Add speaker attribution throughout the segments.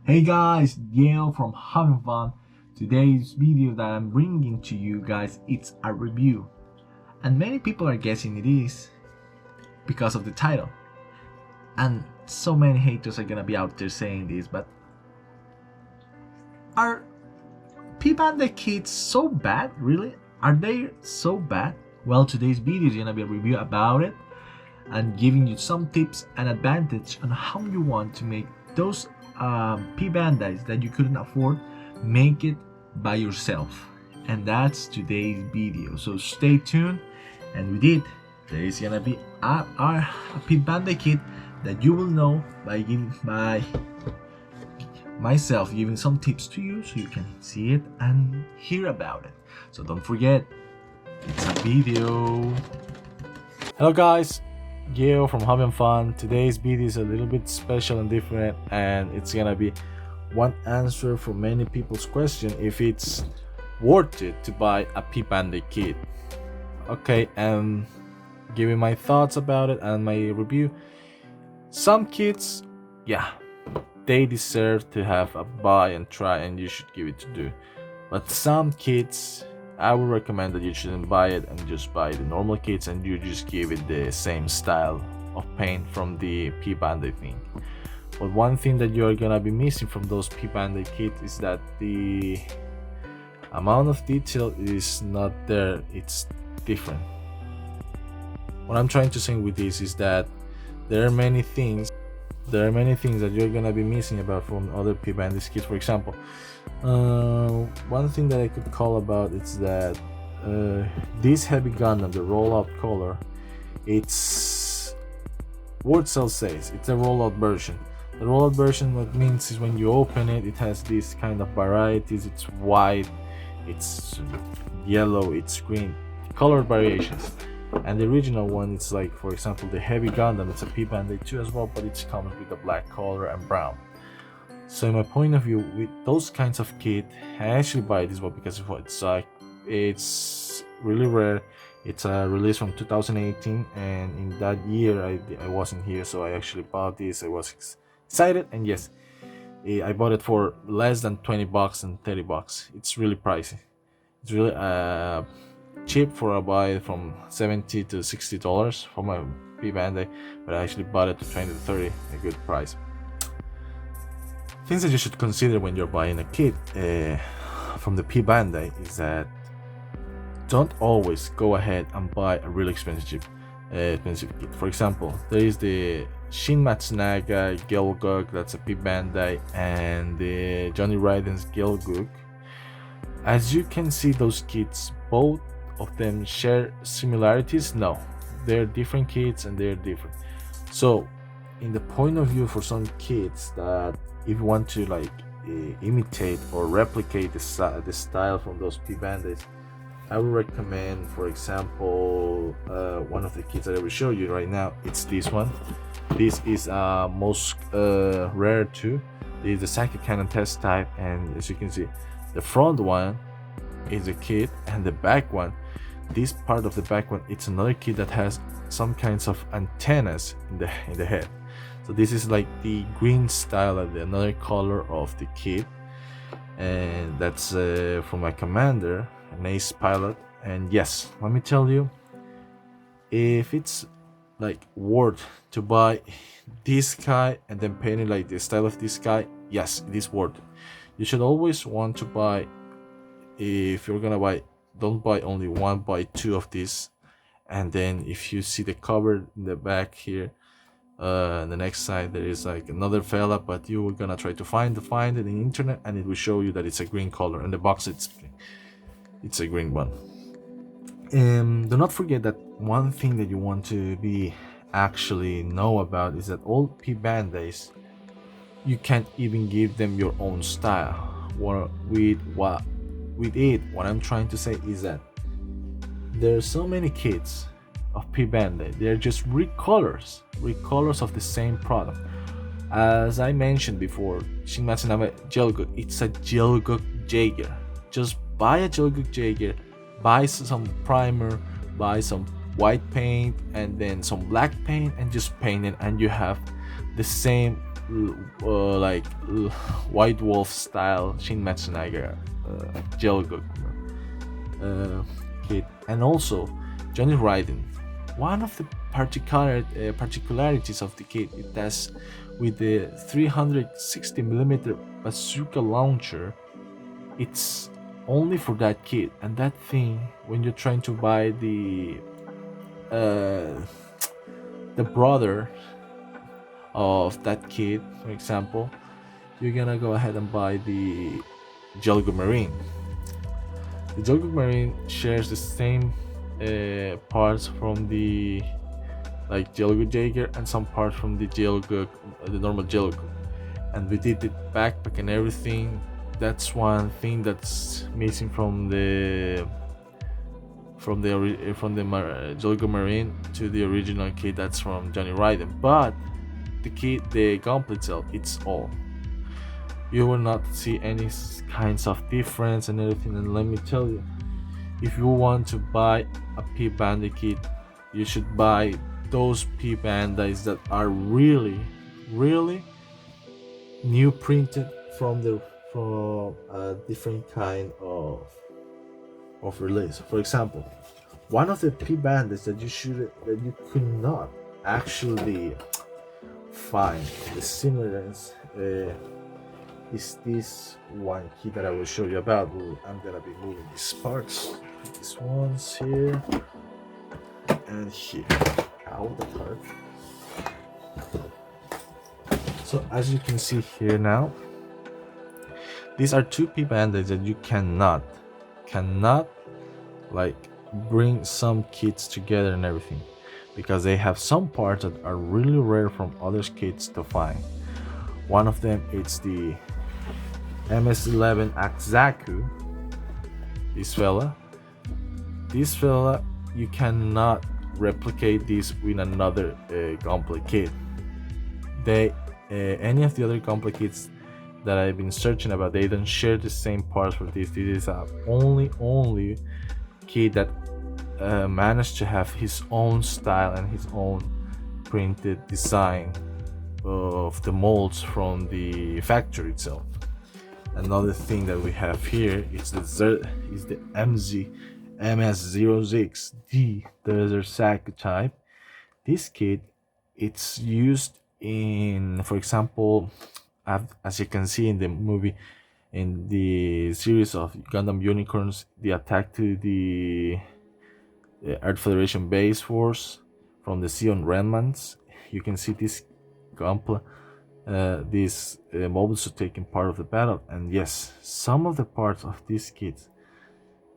Speaker 1: Hey guys, Yale from Having Fun. Today's video that I'm bringing to you guys, it's a review. And many people are guessing it is because of the title. And so many haters are gonna be out there saying this, but are P-Bandai Kits so bad? Really? Are they so bad? Well, today's video is gonna be a review about it and giving you some tips and advantage on how you want to make those P-Bandais that you couldn't afford, make it by yourself. And that's today's video, so stay tuned. And with it, there is gonna be a P-Bandai kit that you will know by myself giving some tips to you so you can see it and hear about it. So don't forget, it's a video. Hello guys, Geo from Having Fun. Today's video is a little bit special and different, and it's gonna be one answer for many people's question if it's worth it to buy a P-Bandai kit. Okay, and giving my thoughts about it and my review. Some kits, yeah, they deserve to have a buy and try, and you should give it to do. But some kits, I would recommend that you shouldn't buy it and just buy the normal kits and you just give it the same style of paint from the P-Bandai thing. But one thing that you're gonna be missing from those P-Bandai kits is that the amount of detail is not there, it's different. What I'm trying to say with this is that there are many things that you're gonna be missing about from other P-Bandai kits. For example, one thing that I could call about is that this heavy Gundam, the rollout color, it's word cell says it's a rollout version. The rollout version, what means is when you open it, it has these kind of varieties. It's white, it's yellow, it's green, color variations. And the original one, it's like, for example, the heavy Gundam, it's a P-Bandai 2 as well, but it comes with a black color and brown. So in my point of view, with those kinds of kit, I actually buy this one because of what it's like. It's really rare. It's a release from 2018, and in that year I wasn't here, so I actually bought this. I was excited, and yes, I bought it for less than 20 bucks and 30 bucks. It's really pricey. It's really cheap for a buy from $70 to $60 for my P-Bandai, but I actually bought it to 20 to 30, a good price. Things that you should consider when you're buying a kit from the P-Bandai is that don't always go ahead and buy a really expensive kit. For example, there is the Shin Matsunaga Gelguk, that's a P-Bandai, and the Johnny Raiden's Gelguk. As you can see, those kits, both of them share similarities. No, they're different kits and they're different. So in the point of view for some kits, that if you want to like imitate or replicate the style from those P-Bandais, I would recommend, for example, one of the kits that I will show you right now. It's this one. This is most rare too. This is the Saki Cannon test type, and as you can see, the front one is a kit, and the back one, this part of the back one, it's another kit that has some kinds of antennas in the head. So this is like the green style and another color of the kit, and that's from my commander, an ace pilot. And yes, let me tell you, if it's like worth to buy this guy and then paint it like the style of this guy, yes, it is worth it. You should always want to buy, if you're gonna buy, don't buy only one, buy two of these. And then if you see the cover in the back here, the next side, there is like another fella, but you are gonna try to find it in the internet, and it will show you that it's a green color, and the box it's a green one. Do not forget that one thing that you want to be actually know about is that all P-Bandais, you can't even give them your own style. What I'm trying to say is that there are so many kits of P-Bandai. They're just recolors of the same product. As I mentioned before, Shin Matsunaga Gelguk, it's a Gelguk Jaeger. Just buy a Gelguk Jaeger, buy some primer, buy some white paint and then some black paint, and just paint it, and you have the same White Wolf style Shin Matsunaga Jelgoku kit, and also Johnny Raiden. One of the particularities of the kit is that with the 360mm bazooka launcher, it's only for that kit. And that thing, when you're trying to buy the brother of that kit, for example, you're gonna go ahead and buy the Jelgo Marine. The Jelgo Marine shares the same parts from the Jelgo Jaeger and some parts from the normal Jelgo, and we did the backpack and everything. That's one thing that's missing from the Jelgo Marine to the original kit that's from Johnny Raiden. But the kit, the gauntlet itself, it's all. You will not see any kinds of difference and everything. And let me tell you, if you want to buy a P-Bandai kit, you should buy those P-Bandais that are really new printed from a different kind of release. For example, one of the P-Bandais that you could not actually find the similarities is this one key that I will show you about. I'm gonna be moving these parts, these ones here and here out of the card. So as you can see here now, these are two P-Bandais that you cannot bring some kits together and everything, because they have some parts that are really rare from other kits to find. One of them is the MS-11 Akzaku. This fella, you cannot replicate this with another gauntlet kit. Any of the other gauntlet kits that I've been searching about, they don't share the same parts for this. This is a only kit that managed to have his own style and his own printed design of the molds from the factory itself. Another thing that we have here is the MS06D Desert Sack type. This kit, it's used in, for example, as you can see in the movie, in the series of Gundam Unicorns, the attack to the Earth Federation base force from the Sion Remnants. You can see this these mobiles are taking part of the battle, and yes, some of the parts of these kits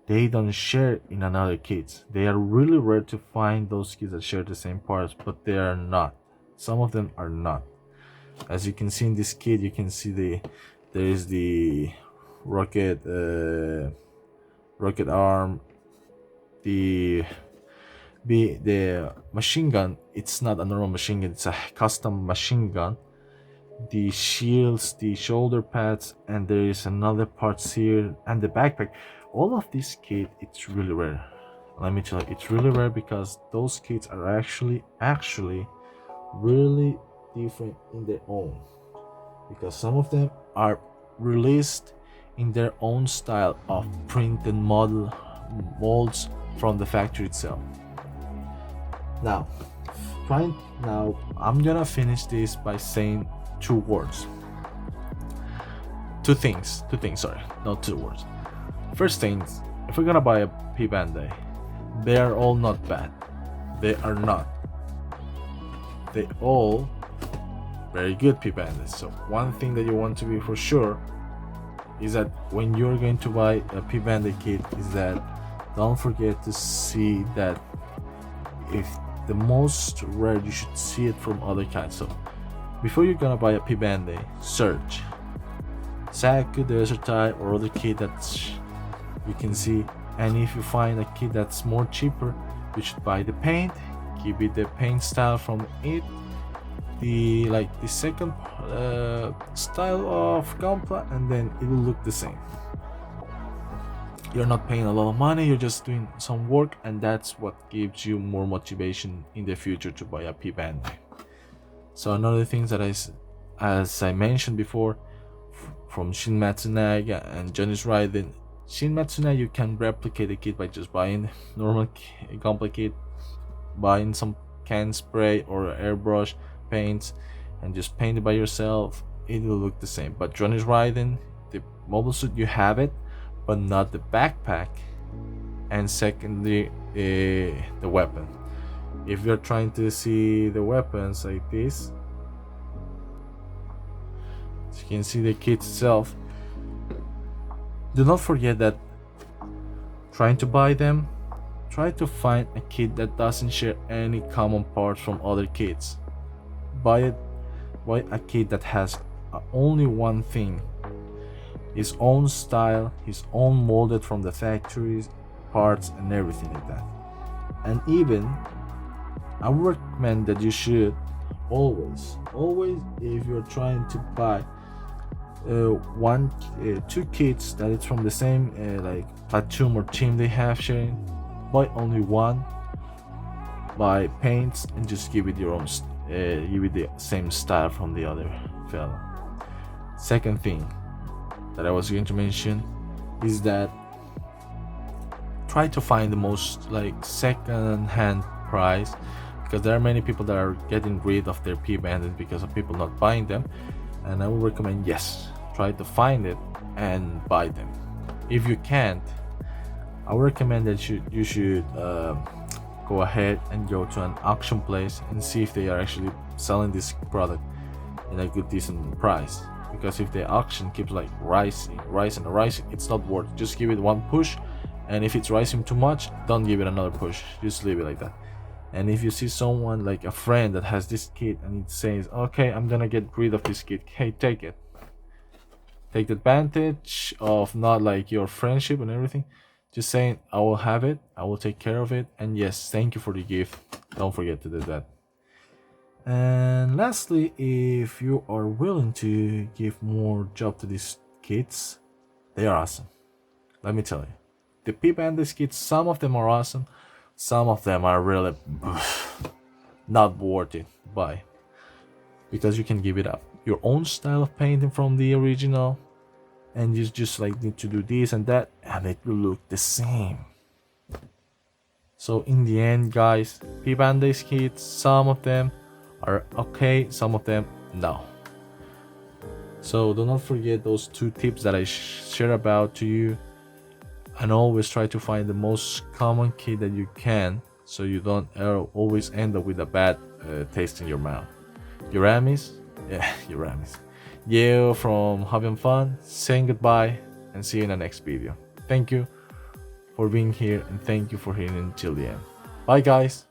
Speaker 1: they don't share in another kits. They are really rare to find those kits that share the same parts, but they are not. Some of them are not. As you can see in this kit, you can see there is the rocket arm, the machine gun. It's not a normal machine gun, it's a custom machine gun. The shields, the shoulder pads, and there is another parts here, and the backpack. All of this kit, it's really rare. Let me tell you, it's really rare because those kits are actually really different in their own, because some of them are released in their own style of printed molds from the factory itself. Now I'm gonna finish this by saying two things, sorry, not two words. First things, if we're gonna buy a P-Bandai, they are all not bad. They are not. They all very good P-Bandais. So one thing that you want to be for sure is that when you're going to buy a P-Bandai kit, is that don't forget to see that if the most rare, you should see it from other kinds. So before you're gonna buy a P-Bandai, search Saku, Desert type, or other kit that you can see. And if you find a kit that's more cheaper, you should buy the paint, give it the paint style from it, the second style of Gunpla, and then it will look the same. You're not paying a lot of money, you're just doing some work, and that's what gives you more motivation in the future to buy a P-Bandai. So another thing that as I mentioned before, from Shin Matsunaga and Johnny's Raiden. Shin Matsunaga, you can replicate the kit by just buying normal complete kit, buying some can spray or airbrush paints, and just paint it by yourself. It will look the same. But Johnny's Raiden, the mobile suit, you have it, but not the backpack. And secondly, the weapon. If you're trying to see the weapons like this, as you can see the kit itself, do not forget that trying to buy them, try to find a kit that doesn't share any common parts from other kits. Buy a kit that has only one thing, his own style, his own molded from the factories, parts and everything like that. And even I would recommend that you should always if you're trying to buy two kits that it's from the same like platoon or team they have sharing, buy only one, buy paints and just give it your own give it the same style from the other fella. Second thing that I was going to mention is that try to find the most like second-hand price, because there are many people that are getting rid of their P-Bandits because of people not buying them. And I would recommend, yes, try to find it and buy them. If you can't, I would recommend that you should go ahead and go to an auction place and see if they are actually selling this product in a good decent price. Because if the auction keeps like rising, it's not worth it. Just give it one push, and if it's rising too much, don't give it another push, just leave it like that. And if you see someone like a friend that has this kit and it says, okay, I'm gonna get rid of this kit, hey, take it. Take advantage of not like your friendship and everything, just saying, I will have it, I will take care of it, and yes, thank you for the gift, don't forget to do that. And lastly, if you are willing to give more job to these kits, they are awesome. Let me tell you, the P-Bandai kits, some of them are awesome, some of them are really not worth it. Buy, because you can give it up your own style of painting from the original, and you just like need to do this and that, and it will look the same. So in the end, guys, P-Bandai kits, some of them are okay, some of them no. So do not forget those two tips that I share about to you, and always try to find the most common kit that you can, so you don't always end up with a bad taste in your mouth. Uramis? Yeah, Uramis. Yeo from Hobby and Fun saying goodbye, and see you in the next video. Thank you for being here, and thank you for hearing until the end. Bye guys!